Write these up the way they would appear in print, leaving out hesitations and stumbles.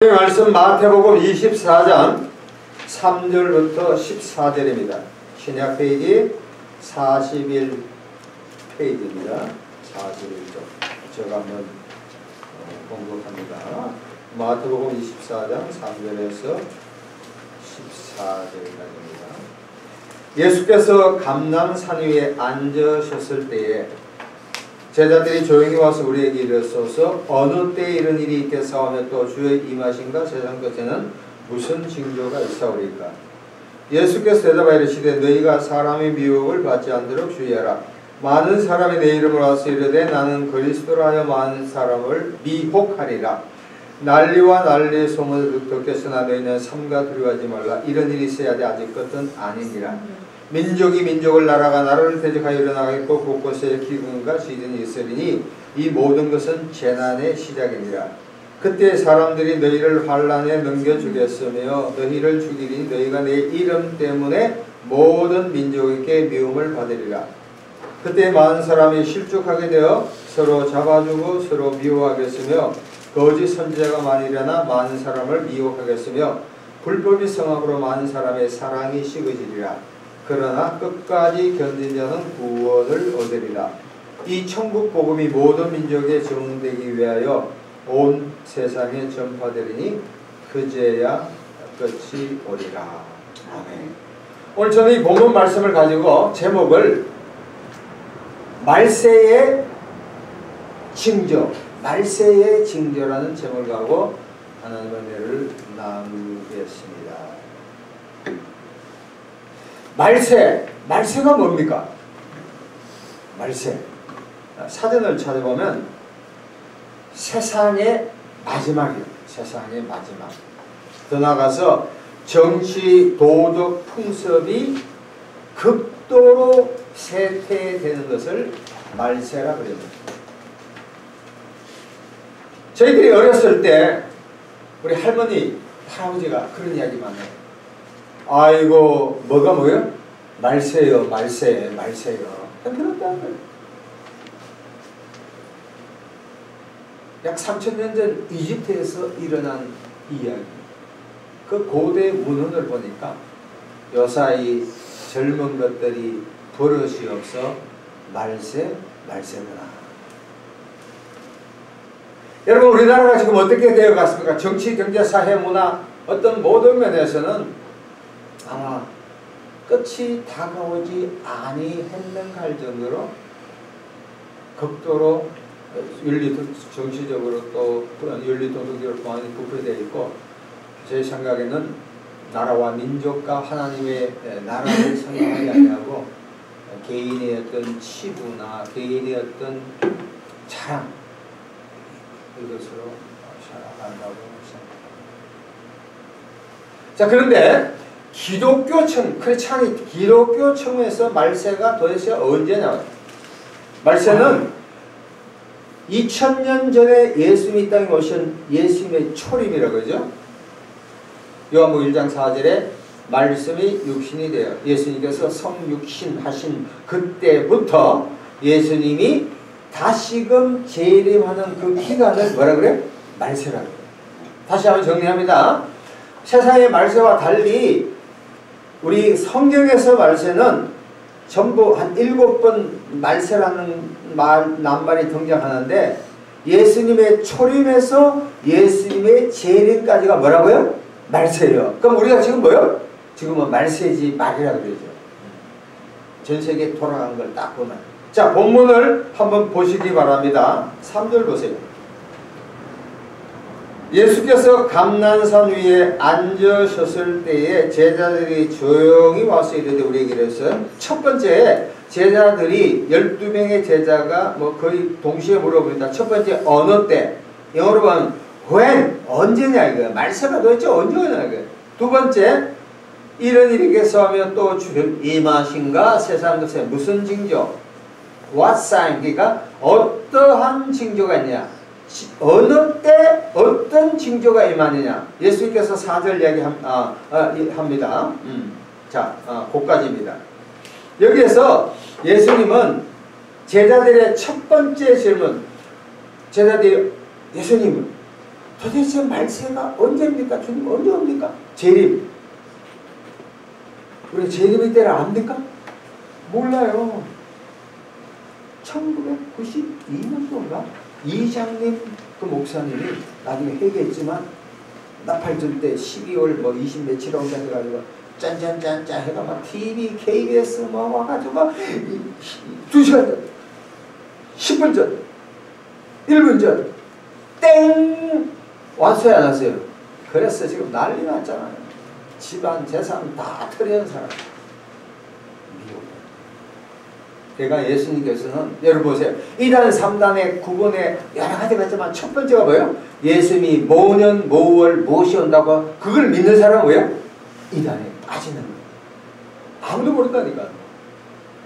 말씀 마태복음 24장 3절부터 14절입니다. 신약 페이지 41페이지입니다. 41쪽. 제가 한번 공독합니다. 마태복음 24장 3절에서 14절까지입니다. 예수께서 감람산 위에 앉으셨을 때에 제자들이 조용히 와서 우리에게 이르소서 어느 때에 이런 일이 있겠사오며 또 주의 임하신가 세상 끝에는 무슨 징조가 있사오리까. 예수께서 대답하여 이르시되 너희가 사람의 미혹을 받지 않도록 주의하라. 많은 사람이 내 이름으로 와서 이르되 나는 그리스도라 하여 많은 사람을 미혹하리라. 난리와 난리의 소문을 듣겠으나 너희는 삼가 두려워하지 말라. 이런 일이 있어야 돼 아직 끝은 아니니라. 민족이 민족을 나라가 나라를 대적하여 일어나겠고 곳곳에 기근과 시든이 있으리니 이 모든 것은 재난의 시작이니라. 그때 사람들이 너희를 환난에 넘겨주겠으며 너희를 죽이리니 너희가 내 이름 때문에 모든 민족에게 미움을 받으리라. 그때 많은 사람이 실족하게 되어 서로 잡아주고 서로 미워하겠으며 거짓 선지자가 많이 일어나 많은 사람을 미혹하겠으며 불법이 성악으로 많은 사람의 사랑이 식어지리라. 그러나 끝까지 견딘 자는 구원을 얻으리라. 이 천국 복음이 모든 민족에 증언되기 위하여 온 세상에 전파되리니 그제야 끝이 오리라. 아멘. 오늘 저는 이 본문 말씀을 가지고 제목을 말세의 징조, 말세의 징조라는 제목을 가지고 하나님의 은혜를 나누겠습니다. 말세가 뭡니까? 말세. 사전을 찾아보면 세상의 마지막이에요. 세상의 마지막. 더 나아가서 정치, 도덕, 풍습이 극도로 쇠퇴되는 것을 말세라 그럽니다. 저희들이 어렸을 때 우리 할머니, 할아버지가 그런 이야기만 해요. 아이고 뭐가 뭐요? 말세요, 말세요. 그렇다는 거예요. 약 3000년 전 이집트에서 일어난 이야기. 그 고대 문헌을 보니까 요사이 젊은 것들이 버릇이 없어 말세구나. 여러분 우리나라가 지금 어떻게 되어갔습니까? 정치, 경제, 사회, 문화 어떤 모든 면에서는 아마 끝이 다가오지 아니했는가 할 정도로 극도로 정치적으로 또 윤리도덕적으로 많이 부패되어 있고 제 생각에는 나라와 민족과 하나님의 나라를 생각하지 아니하고 개인의 어떤 치부나 개인의 어떤 자랑 이것으로 살아간다고 생각합니다. 자, 그런데 기독교청, 크리스찬이 기독교청에서 말세가 도대체 언제 나와요? 말세는 2000년 전에 예수님이 이 땅에 오신 예수님의 초림이라고 그러죠. 요한복음 1장 4절에 말씀이 육신이 되어 예수님께서 성육신 하신 그때부터 예수님이 다시금 재림하는 그 기간을 뭐라 그래요? 말세라고 그래요. 다시 한번 정리합니다. 세상의 말세와 달리 우리 성경에서 말세는 전부 한 7번 말세라는 낱말이 등장하는데 예수님의 초림에서 예수님의 재림까지가 뭐라고요? 말세예요. 그럼 우리가 지금 뭐요? 지금은 말세지 말이라고 그러죠. 전 세계에 돌아간 걸 딱 보면. 자, 본문을 한번 보시기 바랍니다. 3절 보세요. 예수께서 감람산 위에 앉으셨을 때에 제자들이 조용히 와서 이르되 우리에게 이르셨어요. 첫 번째 제자들이 12명의 제자가 뭐 거의 동시에 물어봅니다. 첫 번째 어느 때? 영어로 보면 when 언제냐 이거야. 말세가 도대체 언제 오냐 이거야. 두 번째 이런 일이 있겠사오며 또 주를 임하신가 세상 것에 무슨 징조? What sign? 그러니까 어떠한 징조가 있냐? 어느 때 어떤 징조가 임하느냐. 예수님께서 4절 이야기합니다. 자, 그까지입니다. 여기에서 예수님은 제자들의 첫 번째 질문, 제자들이 예수님은 도대체 말세가 언제입니까? 주님 언제 옵니까? 재림. 우리 재림의 때를 압니까? 몰라요. 1992년도인가? 이장님 그 목사님이 나중에 회개했지만 나팔 줄 때 12월 뭐 20 며칠 온다 해가지고 짠짠짠짠 해가 막 TV, KBS 뭐 와가지고 막 2시간 전, 10분 전, 1분 전, 땡! 왔어요, 안 왔어요? 그래서 지금 난리 났잖아요. 집안, 재산 다 털이는 사람. 그러니까 예수님께서는, 여러분 보세요. 2단, 3단에 9번에 여러 가지가 있지만 첫 번째가 뭐예요? 예수님이 모년, 모월, 무엇이 온다고 그걸 믿는 사람은 뭐예요? 2단에 빠지는 거예요. 아무도 모른다니까.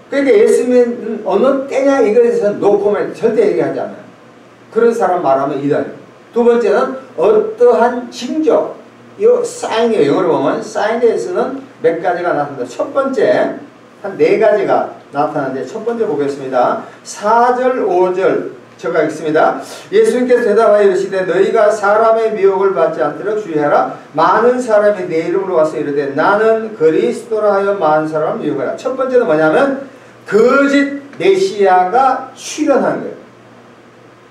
그러니까 예수님은 어느 때냐 이거에 대해서 노코멘트 절대 얘기하지 않아요. 그런 사람 말하면 2단이에요. 두 번째는 어떠한 징조, 이 사인이에요. 영어로 보면 사인에 대해서는 몇 가지가 나타납니다. 첫 번째, 한 4가지가 나타나는데 첫 번째 보겠습니다. 4절, 5절 제가 읽습니다. 예수님께서 대답하여 이르시되 너희가 사람의 미혹을 받지 않도록 주의하라. 많은 사람이 내 이름으로 와서 이르되 나는 그리스도라 하여 많은 사람을 미혹하라. 첫 번째는 뭐냐면 거짓 메시아가 출현한 거예요.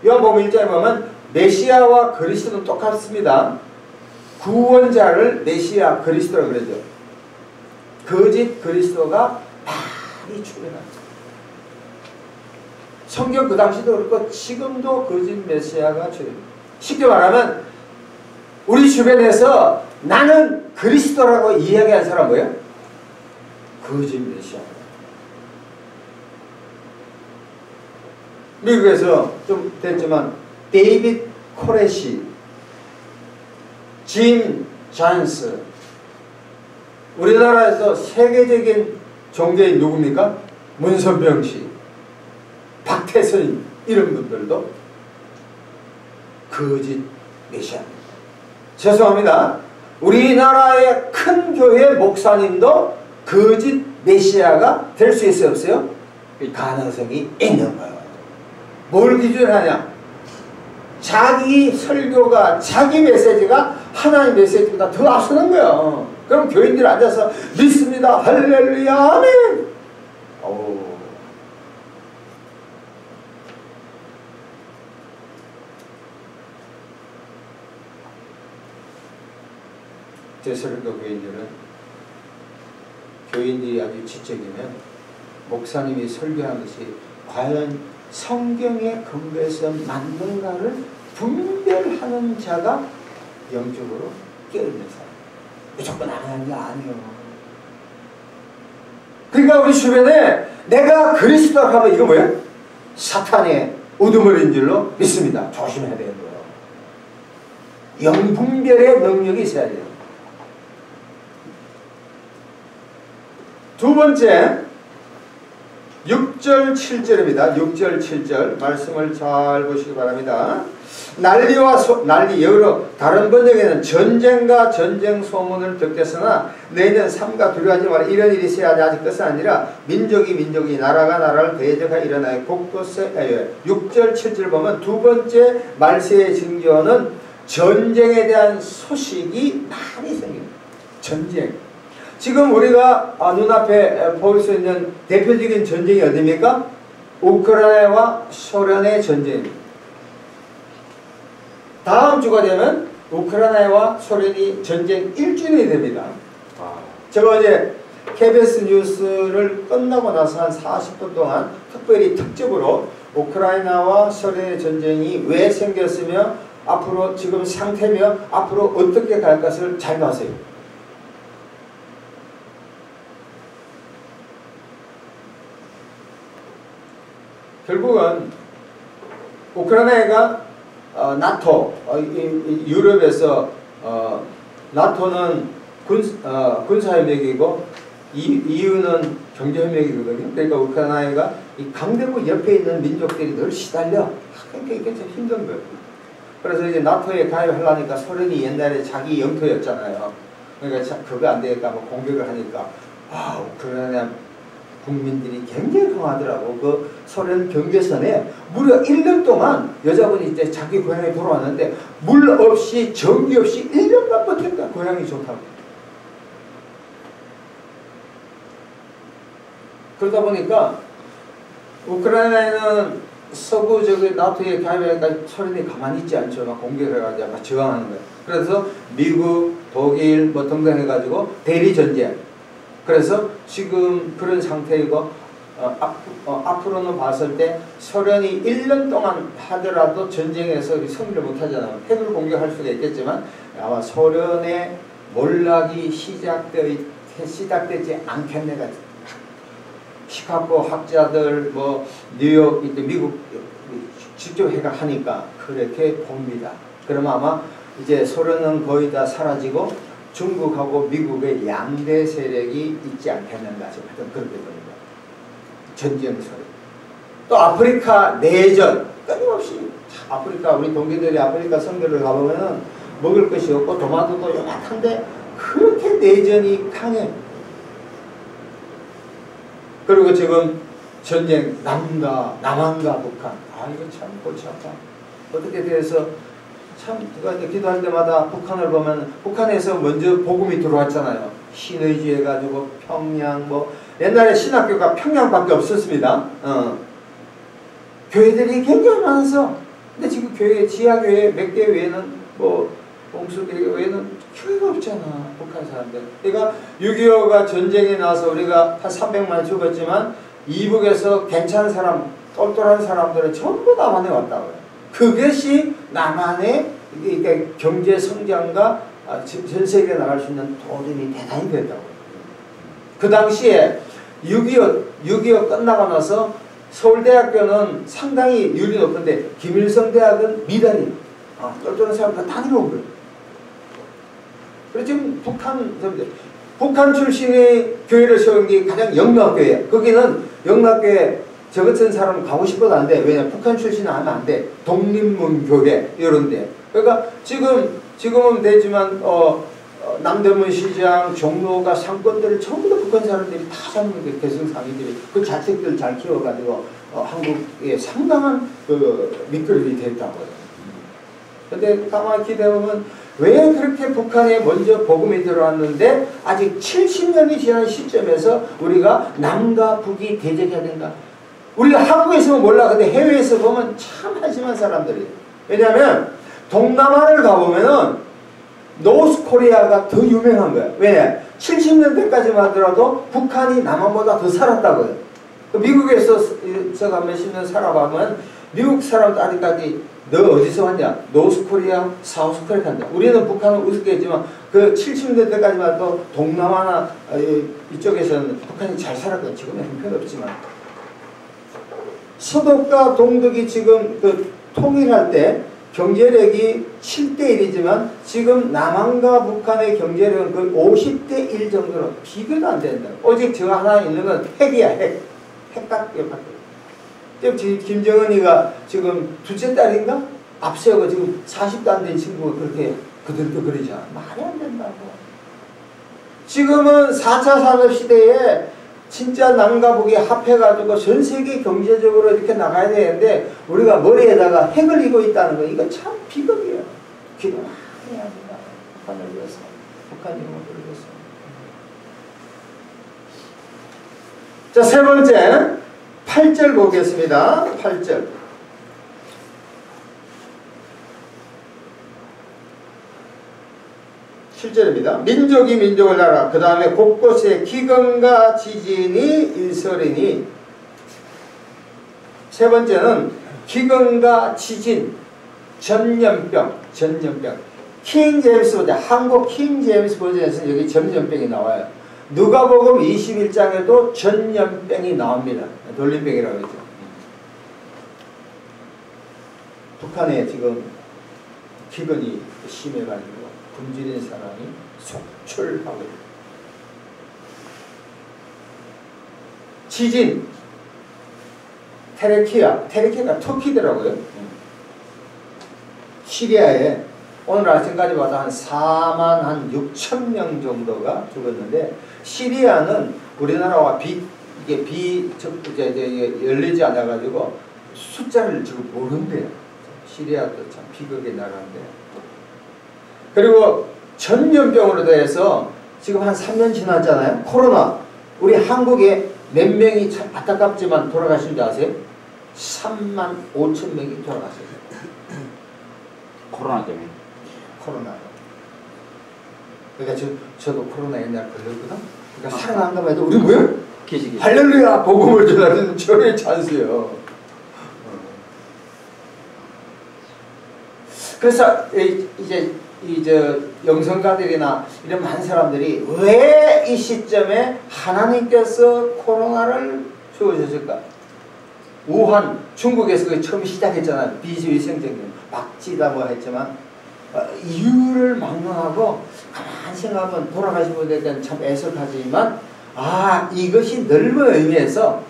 요한복음 1장에 보면 메시아와 그리스도는 똑같습니다. 구원자를 메시아 그리스도라고 그러죠. 거짓 그리스도가 많이 출현합니다. 성경 그 당시도 그렇고 지금도 거짓 메시아가 출현합니다. 쉽게 말하면 우리 주변에서 나는 그리스도라고 이야기하는 사람 뭐예요? 거짓 메시아. 미국에서 좀 됐지만 데이빗 코레시, 짐 잔스, 우리나라에서 세계적인 종교인 누굽니까? 문선병 씨, 박태선 이런 분들도 거짓 메시아입니다. 죄송합니다. 우리나라의 큰 교회 목사님도 거짓 메시아가 될 수 있어요, 없어요? 가능성이 있는 거예요. 뭘 기준으로 하냐? 자기 설교가, 자기 메시지가 하나님 메시지보다 더 앞서는 거예요. 그럼 교인들이 앉아서 믿습니다. 할렐루야, 아멘. 제 설교 교인들은 교인들이 아주 지적이면 목사님이 설교하는 것이 과연 성경에 근거해서 맞는가를 분별하는 자가 영적으로 깨어있는 사람. 무조건 안 하는 게 아니에요. 그러니까 우리 주변에 내가 그리스도라고 하면 이거 뭐예요? 사탄의 우두머리인 줄로 믿습니다. 조심해야 되는 거예요. 영분별의 능력이 있어야 돼요. 두 번째 6절 7절입니다. 6절 7절 말씀을 잘 보시기 바랍니다. 난리와 난리, 여러 다른 번역에는 전쟁과 전쟁 소문을 듣겠으나 내년 삼가 두려워하지 마라. 이런 일이 있어야지 아직 끝은 아니라 민족이 나라가 나라를 대적하여 일어나요. 곳곳에 6절 7절 보면 두 번째 말세의 징조는 전쟁에 대한 소식이 많이 생깁니다. 전쟁. 지금 우리가 눈앞에 볼 수 있는 대표적인 전쟁이 어디입니까? 우크라이나와 소련의 전쟁입니다. 다음 주가 되면 우크라이나와 소련이 전쟁 1주년이 됩니다. 제가 어제 KBS 뉴스를 끝나고 나서 한 40분 동안 특별히 특집으로 우크라이나와 소련의 전쟁이 왜 생겼으며 앞으로 지금 상태며 앞으로 어떻게 갈 것을 잘 봐세요. 결국은 우크라이나가 나토, 유럽에서 나토는 군사협력이고 EU는 경제협력이거든요. 그러니까 우크라이나가 이 강대국 옆에 있는 민족들이 늘 시달려. 그러니까 이게 참 힘든 거예요. 그래서 이제 나토에 가입하려니까 소련이 옛날에 자기 영토였잖아요. 그러니까 그거 안 되니까 뭐 공격을 하니까 우크라이나 국민들이 굉장히 강하더라고. 그 소련 경계선에 무려 1년 동안 여자분이 이제 자기 고향에 돌아왔는데 물 없이 전기 없이 1년간 버텼다. 고향이 좋다고. 그러다 보니까 우크라이나에는 서구 나토에 가입하니까 소련이 가만히 있지 않죠. 막 공격해가지고 막 저항하는 거예요. 그래서 미국, 독일 뭐 등등 해가지고 대리 전쟁. 그래서 지금 그런 상태이고 앞으로는 봤을 때 소련이 1년 동안 하더라도 전쟁에서 승리를 못하잖아요. 핵을 공격할 수가 있겠지만 아마 소련의 몰락이 시작되지 않겠네가. 시카고 학자들 뭐 뉴욕 미국 직접 해가 하니까 그렇게 봅니다. 그러면 아마 이제 소련은 거의 다 사라지고 중국하고 미국의 양대 세력이 있지 않겠는가 싶은 그렇게 봅니다. 전쟁 소리. 또 아프리카 내전 끊임없이 아프리카 우리 동기들이 아프리카 성교를 가보면은 먹을 것이 없고 도마도도 요만한데 그렇게 내전이 강해. 그리고 지금 전쟁 남한과 북한. 아 이거 참 골치 아파. 어떻게 돼서 참 기도할 때마다 북한을 보면 북한에서 먼저 복음이 들어왔잖아요. 신의주 해가지고 평양 뭐 옛날에 신학교가 평양밖에 없었습니다. 교회들이 굉장히 많아서 근데 지금 교회 지하교회 몇 개 외에는 뭐 봉수교회 외에는 교회가 없잖아. 북한 사람들. 그러니까 6.25가 전쟁이 나서 우리가 한 300만 죽었지만 이북에서 괜찮은 사람 똘똘한 사람들은 전부 남한에 왔다고요. 그것이 남한의 경제 성장과 전 세계에 나갈 수 있는 도전이 대단히 됐다고요. 그 당시에 6.25 끝나고 나서 서울대학교는 상당히 율이 높은데 김일성 대학은 미달이 똘똘한 사람들 다 내려온 거예요. 그래서 지금 북한 출신의 교회를 세운 게 가장 영락교회. 거기는 영락교회 저 같은 사람 가고 싶어도 안 돼. 왜냐 북한 출신은 하면 안 돼. 독립문교회 이런데. 그러니까 지금은 되지만 남대문 시장 종로가 상권들을 전부 다 북한 사람들이 다 잡는 게 개성상이들이 그 자식들 잘 키워가지고 한국에 상당한 그 밑거름이 됐다고요. 근데 가만히 기대보면 왜 그렇게 북한에 먼저 복음이 들어왔는데 아직 70년이 지난 시점에서 우리가 남과 북이 대적해야 된다. 우리가 한국에서는 몰라. 근데 해외에서 보면 참 한심한 사람들이에요. 왜냐하면 동남아를 가보면은 노스코리아가 더 유명한 거예요. 왜냐? 70년대까지만 하더라도 북한이 남한보다 더 살았다고요. 미국에서 제가 몇십 년 살아보면 미국 사람들 아직까지 너 어디서 왔냐? 노스코리아, 사우스코리아 간다. 우리는 북한은 우습겠지만 그 70년대까지만 해도 동남아나 이쪽에서는 북한이 잘 살았거든요. 지금은 형편없지만. 서독과 동독이 지금 그 통일할 때 경제력이 7대1이지만 지금 남한과 북한의 경제력은 거의 50대1 정도로 비교도 안 된다. 오직 저 하나 있는 건 핵이야, 핵. 핵밖에 없다. 지금 김정은이가 지금 둘째 딸인가? 앞세우고 지금 40도 안 된 친구가 그렇게 그들도 그러잖아. 말이 안 된다고. 지금은 4차 산업시대에 진짜 남과 북이 합해가지고 전 세계 경제적으로 이렇게 나가야 되는데 우리가 머리에다가 핵을 이고 있다는 거 이거 참 비극이에요. 기도 많이 합니다. 북한을 위해서. 북한 이름을 부르겠어. 자, 세 번째 8절 보겠습니다. 8절. 7절입니다. 민족이 민족을 나라. 그 다음에 곳곳에 기근과 지진이 일설이니. 세 번째는 기근과 지진, 전염병. 킹 제임스 버전, 한국 킹 제임스 버전에서 여기 전염병이 나와요. 누가복음 21장에도 전염병이 나옵니다. 돌림병이라고 했죠. 북한에 지금 기근이 심해가지고 굶주린 사람이 속출하고 있다. 지진, 테르키아가 터키더라고요. 시리아에 오늘 아침까지 봐도 한 4만 6천 명 정도가 죽었는데 시리아는 우리나라와 열리지 않아가지고 숫자를 지금 모른대요. 시리아도 참 비극의 나라인데 그리고 전염병으로 대해서 지금 한 3년 지났잖아요. 코로나. 우리 한국에 몇 명이 참 안타깝지만 돌아가신 줄 아세요? 3만 5천 명이 돌아갔어요. 코로나 때문에. 코로나. 그러니까 저도 코로나 옛날에 걸렸거든. 그러니까 살아난다고 해도 우리 뭐야? 할렐루야 복음을 전하는 저의 찬스예요. 그래서 이제 영성가들이나 이런 많은 사람들이 왜 이 시점에 하나님께서 코로나를 주어주셨을까? 우한 중국에서 그 처음 시작했잖아요. 비위생적인 막지다 뭐 했지만 이유를 막론하고 가만히 생각하면 돌아가신 분들에 대한 참 애석하지만 이것이 넓은 의미에서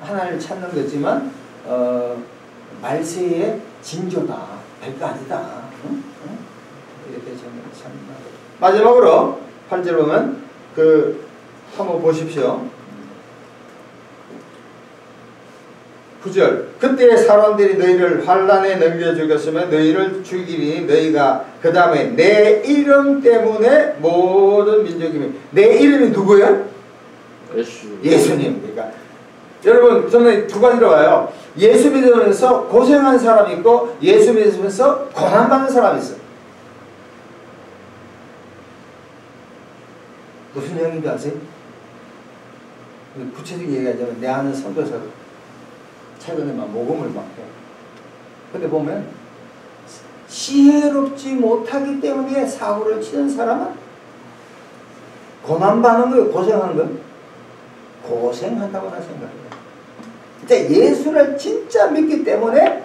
하나님을 찾는 거지만 말세의 징조다. 별거 아니다. 응? 이렇게 저는 참 마지막으로 8절 보면 한번 보십시오. 9절 그때 사람들이 너희를 환난에 넘겨 죽였으면 너희를 죽이니 너희가 그 다음에 내 이름 때문에 모든 민족이 내 이름이 누구예요? 예수님. 그러니까 여러분 저는 두 가지로 봐요. 예수 믿으면서 고생한 사람이 있고 예수 믿으면서 고난받는 사람이 있어요. 무슨 얘기인지 아세요? 구체적인 얘기하자면 내 아는 선교사가 최근에만 모금을 막 해요. 근데 보면 지혜롭지 못하기 때문에 사고를 치는 사람은 고난받는 거예요. 고생하는 거예요. 고생한다고 나 생각해요. 진짜 예수를 진짜 믿기 때문에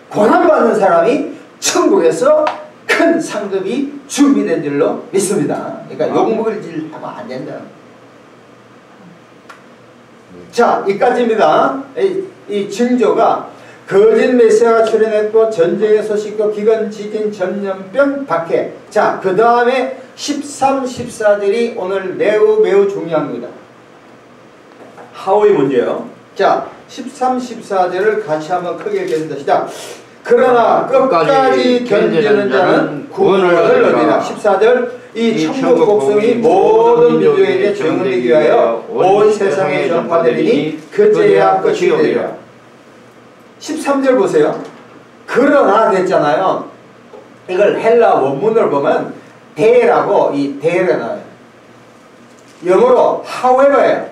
고난받는 사람이 천국에서 큰 상급이 준비된 줄로 믿습니다. 그러니까 욕먹을 질 하면 안 된다. 자, 이까지입니다. 이 징조가 거짓 메시아가 출현했고 전쟁의 소식과 기근, 지진, 전염병, 박해. 자, 그 다음에 13, 14절이 오늘 매우 중요한 겁니다. 하오의 문제요. 자, 13, 14절을 같이 한번 크게 읽겠습니다. 시작. 그러나 끝까지 견디는 자는 구원을 얻으리라. 14절 이 천국 복성이 모든 민족에게 증언되기 위하여 온 세상에 전파되리니 그때야 끝이 되리라. 13절 보세요. 그러나 됐잖아요. 이걸 헬라 원문을 보면 대라고 이 대가 나와요. 영어로 however예요.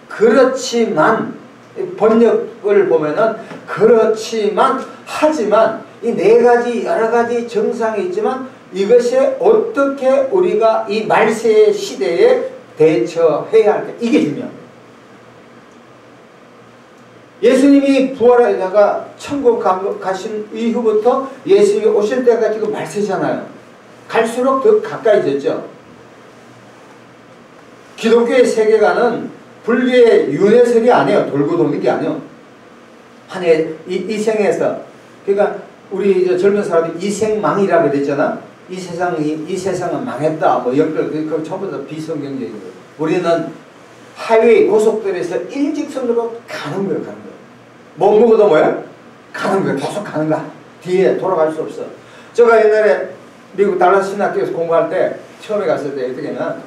그렇지만 번역을 보면은 그렇지만 하지만 이 네 가지 여러 가지 정상이 있지만 이것이 어떻게 우리가 이 말세의 시대에 대처해야 할까 이게 중요합니다. 예수님이 부활하다가 천국 가신 이후부터 예수님이 오실 때가 지금 말세잖아요. 갈수록 더 가까이졌죠. 기독교의 세계관은 불교의 윤회설이 아니에요. 돌고 도는 게 아니에요. 이 생에서 그러니까 우리 젊은 사람들이 이생망이라고 그랬잖아. 이 세상은 망했다. 뭐 연결 그 전부 다 비성경적인 거예요. 우리는 하이웨이 고속도로에서 일직선으로 가는 거예요. 가는 거예요. 못 먹어도 뭐야? 가는 거예요. 계속 가는 거야. 뒤에 돌아갈 수 없어. 제가 옛날에 미국 달라스 신학교에서 공부할 때 처음에 갔을 때 어떻게 하면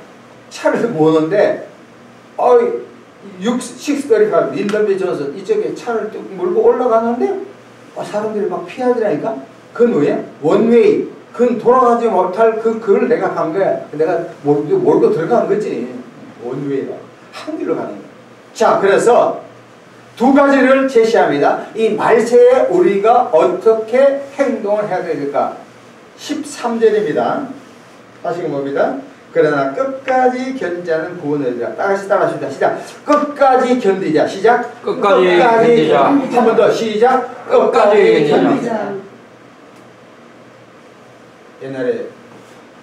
차를 모으는데 635 린던비 존슨 이쪽에 차를 쭉 몰고 올라가는데 사람들이 막 피하더라니까. 그건 왜? 원웨이. 그건 돌아가지 못할 그걸 내가 간 거야. 내가 몰고 들어간 거지. 원웨이가. 한 길로 가는 거야. 자, 그래서 두 가지를 제시합니다. 이 말세에 우리가 어떻게 행동을 해야 될까? 13절입니다. 다시 봅니다. 그러나 끝까지 견디자는 구원을 얻으리라. 다시 따라하십니다. 시작. 끝까지 견디자. 시작. 끝까지 견디자. 한 번 더 시작. 끝까지 견디자. 옛날에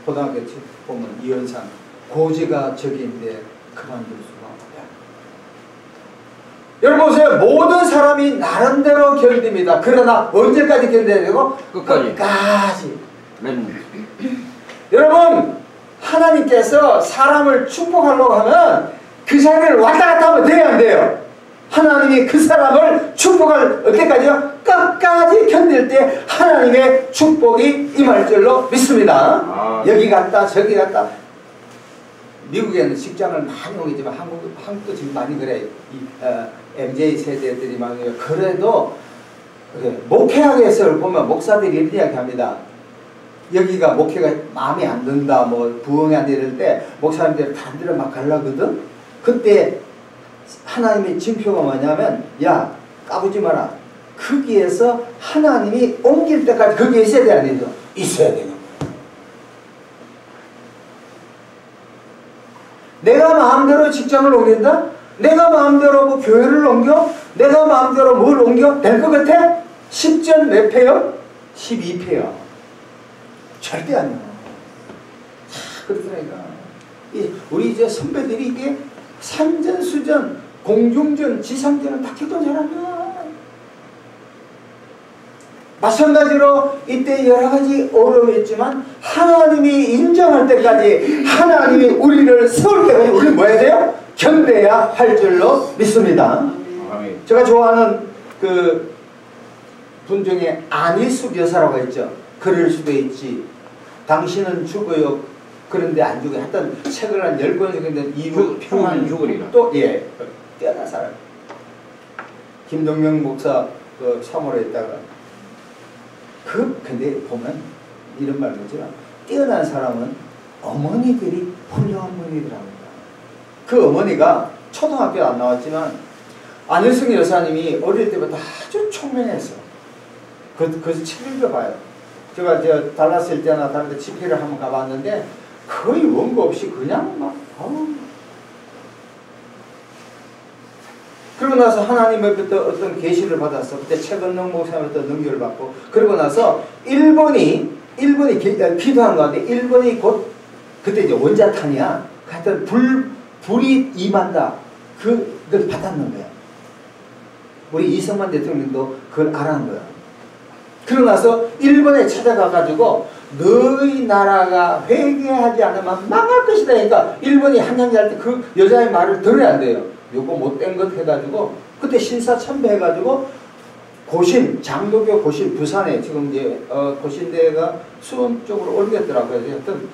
고등학교 보면 이현상 고지가 저기인데 그만둘 수가 없다. 여러분 보세요. 모든 사람이 나름대로 견딥니다. 그러나 언제까지 견뎌야 되고? 끝까지. 여러분 하나님께서 사람을 축복하려고 하면 그 자리를 왔다 갔다 하면 돼야 안 돼요? 하나님이 그 사람을 축복할 때까지요? 끝까지 견딜 때 하나님의 축복이 임할 줄로 믿습니다. 여기 갔다 저기 갔다. 미국에는 직장을 많이 오겠지만 한국도 지금 많이 그래. MZ 세대들이 많이 그래도 목회학에서 보면 목사들이 이런 이야기 합니다. 여기가 목회가 마음에 안 든다, 뭐 부흥이 안 될 때 목사님들 다른 데로 막 가려거든. 그때 하나님의 징표가 뭐냐면, 야 까부지 마라. 거기에서 하나님이 옮길 때까지 거기에 있어야 돼, 안 되죠? 있어야 되는 거야. 내가 마음대로 직장을 옮긴다? 내가 마음대로 뭐 교회를 옮겨? 내가 마음대로 뭘 옮겨? 될 것 같아? 10전 몇 패요? 12패요. 절대 아니야. 그렇다니까. 우리 이제 선배들이 이게 산전수전, 공중전, 지상전을 다 겪은 사람이야. 마찬가지로 이때 여러 가지 어려움이 있지만 하나님이 인정할 때까지, 하나님이 우리를 세울 때까지 우리는 뭐 해야 돼요? 견뎌야 할 줄로 믿습니다. 제가 좋아하는 그 분 중에 안희숙 여사라고 했죠. 그럴 수도 있지. 당신은 죽어요. 그런데 안 죽어요. 하여튼 책을 한 10권 정도 이유 평안 죽으리라. 또 예, 뛰어난 사람. 김동명 목사 그 사모로 했다가 근데 보면 이런 말 보지만 뛰어난 사람은 어머니들이 훌륭한 어머니들합니다. 그 어머니가 초등학교 안 나왔지만 안효승 여사님이 어릴 때부터 아주 총명했어. 그래서 책 읽어봐요. 제가 달라스 일 때나 다른 데 집회를 한번 가봤는데 거의 원고 없이 그냥 막 그러고 나서 하나님으로부터 어떤 계시를 받았어. 그때 최건능 목사님부터 능력을 받고, 그러고 나서 일본이 기도한 가운데 일본이 곧 그때 이제 원자탄이야. 하여튼 불이 임한다. 그걸 받았는 거야. 우리 이승만 대통령도 그걸 알아는 거야. 그러고 나서 일본에 찾아가가지고 너희 나라가 회개하지 않으면 망할 것이다. 그러니까 일본이 한양할 때 그 여자의 말을 들어야 돼요. 요거 못된 것 해가지고 그때 신사참배해가지고 고신, 장로교 고신, 부산에 지금 이제 고신대가 수원 쪽으로 옮겼더라고요. 하여튼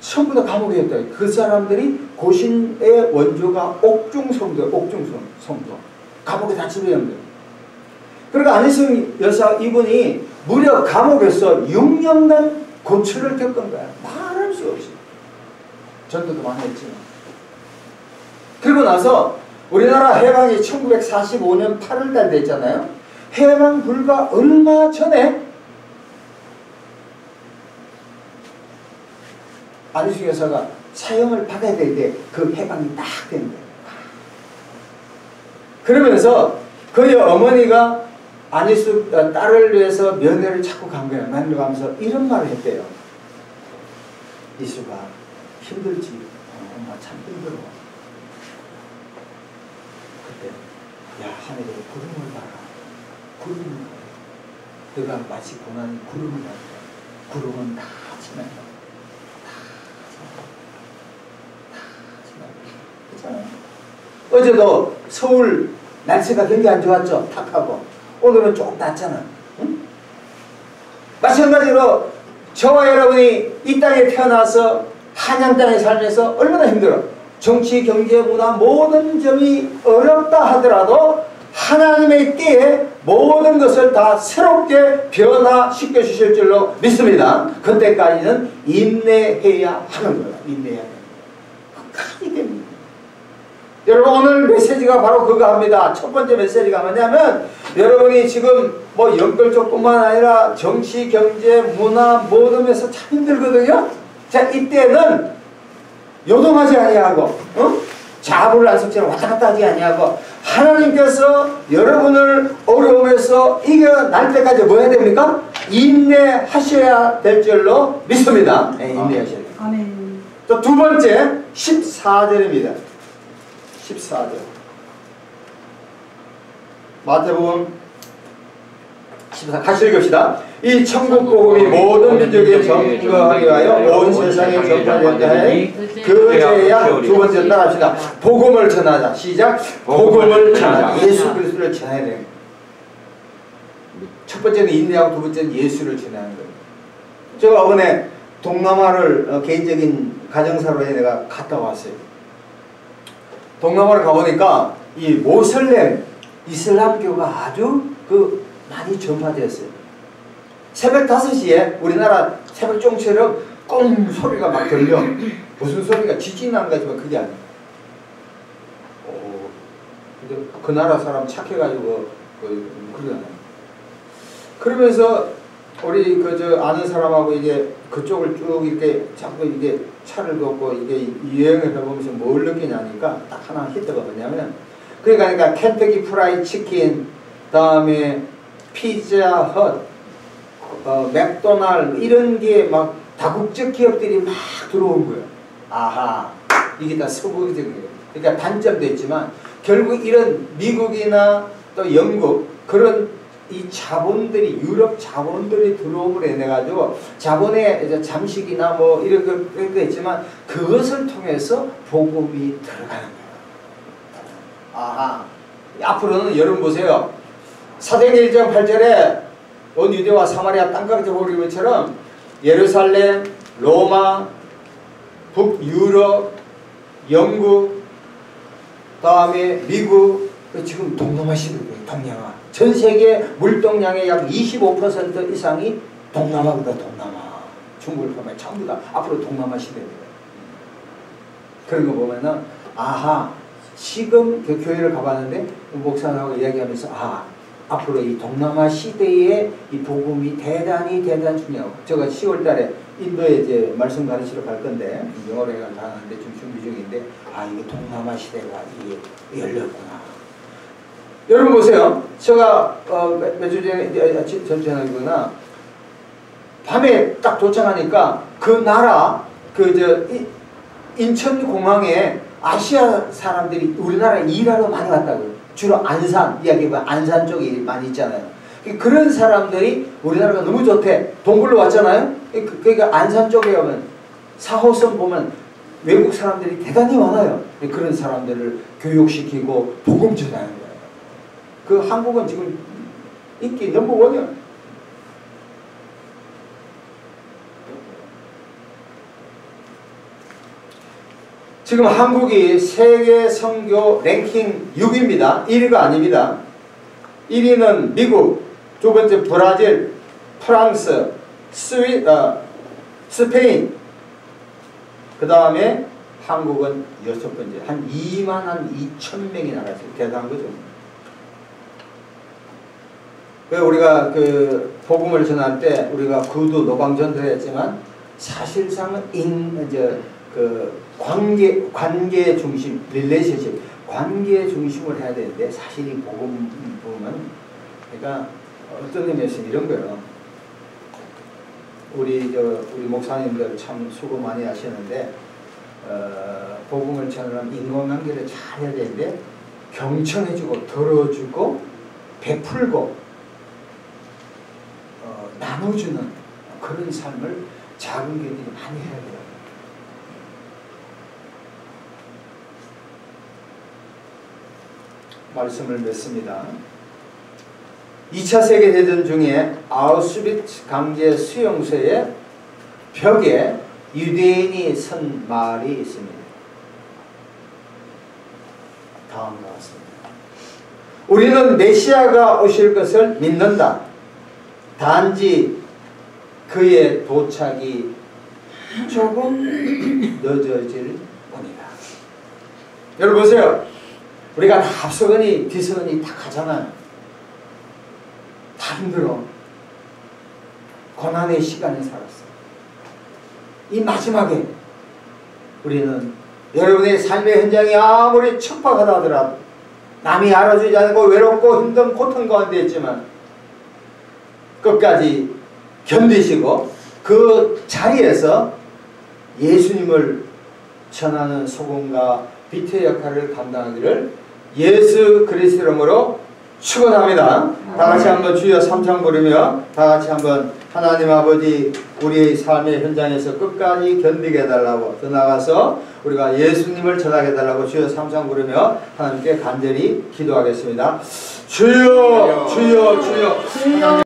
전부 다 감옥이었다. 그 사람들이 고신의 원조가 옥중성도, 옥중성도 감옥에 다 집어넣은 거예요. 그러니까 안희승 여사 이분이 무려 감옥에서 6년간 고초를 겪은 거야. 말할 수 없이. 전도도 많이 했지만. 그리고 나서 우리나라 해방이 1945년 8월달 됐잖아요. 해방 불과 얼마 전에 안희승 여사가 사형을 받아야 되는데 그 해방이 딱 된 거예요. 그러면서 그의 어머니가 안희숙 딸을 위해서 면회를 자꾸 간 거예요. 면회 가면서 이런 말을 했대요. 이수가 힘들지. 엄마 참 힘들어. 그때 야 하늘에 구름을 봐라. 구름을 봐라. 너가 마치 고난이 구름을 봐라. 구름은 다 지나가. 다 지나가. 어제도 서울 날씨가 굉장히 안 좋았죠. 탁하고. 오늘은 조금 낫잖아. 응? 마찬가지로 저와 여러분이 이 땅에 태어나서 한양 땅에 살면서 얼마나 힘들어. 정치, 경제, 문화 모든 점이 어렵다 하더라도 하나님의 때에 모든 것을 다 새롭게 변화시켜 주실 줄로 믿습니다. 그때까지는 인내해야 하는 거야. 인내해야 돼. 끝까지 됩니다. 여러분 오늘 메시지가 바로 그거 합니다. 첫 번째 메시지가 뭐냐면 여러분이 지금 뭐 영끌적뿐만 아니라 정치, 경제, 문화 모든 면에서 참 힘들거든요. 자 이때는 요동하지 아니하고 자부를 안 섞지 왔다 갔다 하지 아니하고 하나님께서 여러분을 어려움에서 이겨날 때까지 뭐 해야 됩니까? 인내하셔야 될 줄로 믿습니다. 네, 인내하셔야 돼요. 아멘. 또 두 번째 14절입니다. 14절 마태복음 14 같이 읽읍시다. 이 천국 복음이 모든 민족에 전거하기 위하여 온 세상에 전파되었다 해 그제야 두 번째 따라합시다. 복음을 전하자. 시작. 복음을 전하자. 예수 그리스도를 전해야 돼요. 첫 번째는 인내하고 두 번째는 예수를 전하는 거예요. 제가 이번에 동남아를 개인적인 가정사로 해 내가 갔다 왔어요. 동남아를 가보니까 이 모슬렘 이슬람교가 아주 많이 전파되었어요. 새벽 5시에 우리나라 새벽 종처럼 꽁 소리가 막 들려. 무슨 소리가 지진 나는 거지만 그게 아니에요. 근데 그 나라 사람 착해가지고 그러잖아요. 그러면서 우리 아는 사람하고 이게 그쪽을 쭉 이렇게 자꾸 이게 차를 걷고 이게 여행을 해보면서 뭘 느끼냐니까 딱 하나 히트가 뭐냐면 그러니까 켄터키 프라이 치킨, 다음에 피자 헛, 맥도날드 이런 게 막 다국적 기업들이 막 들어온 거예요. 아하, 이게 다 서구적인 거예요. 그러니까 단점도 있지만 결국 이런 미국이나 또 영국 그런 이 자본들이 유럽 자본들이 들어옴으로 인해 가지고 자본의 이제 잠식이나 뭐 이런 거 있지만 그것을 통해서 복음이 들어가는 거예요. 아하, 앞으로는 여러분 보세요. 사도행전 1장 8절에 온 유대와 사마리아 땅까지 보는 것처럼 예루살렘, 로마, 북유럽, 영국, 다음에 미국, 지금 동남아 시대예요. 동남아. 전 세계 물동량의 약 25% 이상이 동남아입니다. 동남아. 중국을 포함해 전부 다 앞으로 동남아 시대입니다. 그런 거 보면은 아하, 지금 교회를 가봤는데 목사님하고 이야기하면서 앞으로 이 동남아 시대에 이 복음이 대단히 중요하고, 제가 10월 달에 인도에 이제 말씀 가르치러 갈 건데 영어로 가는데 지금 준비 중인데 이게 동남아 시대가 이게 열렸구나. 여러분 보세요. 제가 몇 주 전에 전주하는구나. 밤에 딱 도착하니까 그 나라 인천공항에 아시아 사람들이 우리나라 일하러 많이 왔다고요. 주로 안산, 이야기가 안산 쪽이 많이 있잖아요. 그런 사람들이 우리나라가 너무 좋대. 동굴로 왔잖아요. 그러니까 안산 쪽에 가면 4호선 보면 외국 사람들이 대단히 많아요. 그런 사람들을 교육시키고 복음 전하는 거예요. 그 한국은 지금 인기 넘버원이야. 지금 한국이 세계 선교 랭킹 6위입니다. 1위가 아닙니다. 1위는 미국, 두 번째 브라질, 프랑스, 스페인, 그 다음에 한국은 6번째. 한 22,000명이 나갔어요. 대단한 거죠. 우리가 복음을 전할 때 우리가 구두 노방전도 했지만 사실상은 관계 중심, 릴레이션십, 관계 중심을 해야 되는데 사실 이 복음 보면 그러니까 어떤 의미에서 이런 거예요. 우리 목사님들 참 수고 많이 하시는데 복음을 전하려면 인간관계를 잘 해야 되는데 경청해주고 들어주고 베풀고 나눠주는 그런 삶을 작은 교회들이 많이 해야 돼요. 말씀을 맺습니다. 2차 세계대전 중에 아우슈비츠 강제 수용소의 벽에 유대인이 쓴 말이 있습니다. 다음과 같습니다. 우리는 메시아가 오실 것을 믿는다. 단지 그의 도착이 조금 늦어질 뿐이다. 여러분 보세요. 우리가 앞서거니 뒤서거니 다 가잖아요. 다 힘들어. 고난의 시간을 살았어. 이 마지막에 우리는 여러분의 삶의 현장이 아무리 척박하다 하더라도 남이 알아주지 않고 외롭고 힘든 고통 가운데 있지만 끝까지 견디시고 그 자리에서 예수님을 전하는 소금과 빛의 역할을 감당하기를 예수 그리스도 이름으로 축원합니다. 다 같이 한번 주여 삼창 부르며 다 같이 한번 하나님 아버지 우리의 삶의 현장에서 끝까지 견디게 해달라고 더 나아가서 우리가 예수님을 전하게 해달라고 주여 삼창 부르며 하나님께 간절히 기도하겠습니다. 주여 주여 주여.